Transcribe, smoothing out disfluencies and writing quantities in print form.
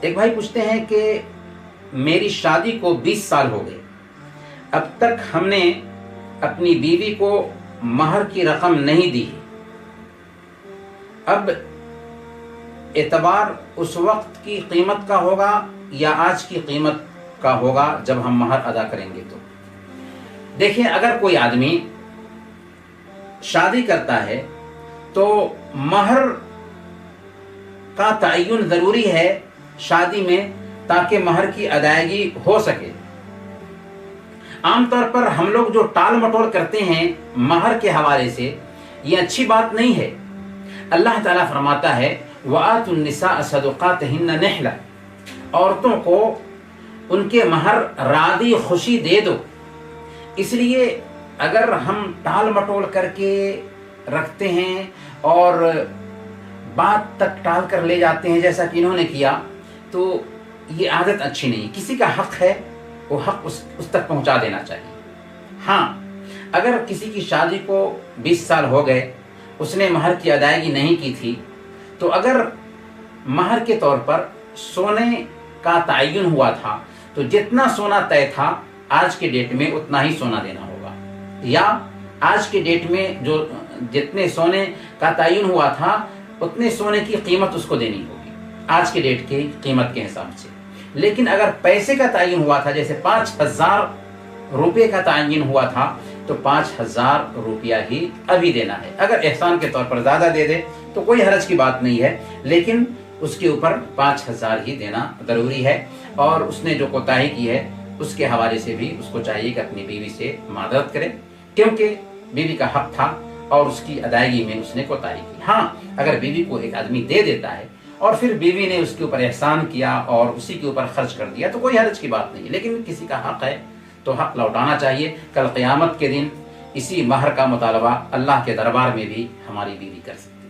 ایک بھائی پوچھتے ہیں کہ میری شادی کو 20 سال ہو گئے، اب تک ہم نے اپنی بیوی کو مہر کی رقم نہیں دی، اب اعتبار اس وقت کی قیمت کا ہوگا یا آج کی قیمت کا ہوگا جب ہم مہر ادا کریں گے؟ تو دیکھیں، اگر کوئی آدمی شادی کرتا ہے تو مہر کا تعین ضروری ہے شادی میں، تاکہ مہر کی ادائیگی ہو سکے۔ عام طور پر ہم لوگ جو ٹال مٹول کرتے ہیں مہر کے حوالے سے، یہ اچھی بات نہیں ہے۔ اللہ تعالیٰ فرماتا ہے وَآتُوا النِّسَاءَ صَدُقَاتِهِنَّ نِحْلَةً، عورتوں کو ان کے مہر راضی خوشی دے دو۔ اس لیے اگر ہم ٹال مٹول کر کے رکھتے ہیں اور بات تک ٹال کر لے جاتے ہیں جیسا کہ انہوں نے کیا، تو یہ عادت اچھی نہیں۔ کسی کا حق ہے، وہ حق اس تک پہنچا دینا چاہیے۔ ہاں، اگر کسی کی شادی کو 20 سال ہو گئے، اس نے مہر کی ادائیگی نہیں کی تھی، تو اگر مہر کے طور پر سونے کا تعین ہوا تھا تو جتنا سونا طے تھا آج کے ڈیٹ میں اتنا ہی سونا دینا ہوگا، یا آج کے ڈیٹ میں جو جتنے سونے کا تعین ہوا تھا اتنے سونے کی قیمت اس کو دینی ہوگی آج کے ڈیٹ کی قیمت کے حساب سے۔ لیکن اگر پیسے کا تعین ہوا تھا، جیسے 5000 روپے کا تعین ہوا تھا، تو 5000 روپیہ ہی ابھی دینا ہے۔ اگر احسان کے طور پر زیادہ دے دے تو کوئی حرج کی بات نہیں ہے، لیکن اس کے اوپر 5000 ہی دینا ضروری ہے۔ اور اس نے جو کوتاہی کی ہے اس کے حوالے سے بھی اس کو چاہیے کہ اپنی بیوی سے معذرت کرے، کیونکہ بیوی کا حق تھا اور اس کی ادائیگی میں اس نے کوتاہی کی۔ ہاں، اگر بیوی کو ایک آدمی دے دیتا ہے اور پھر بیوی نے اس کے اوپر احسان کیا اور اسی کے اوپر خرچ کر دیا تو کوئی حرج کی بات نہیں، لیکن کسی کا حق ہے تو حق لوٹانا چاہیے۔ کل قیامت کے دن اسی مہر کا مطالبہ اللہ کے دربار میں بھی ہماری بیوی کر سکتی ہے۔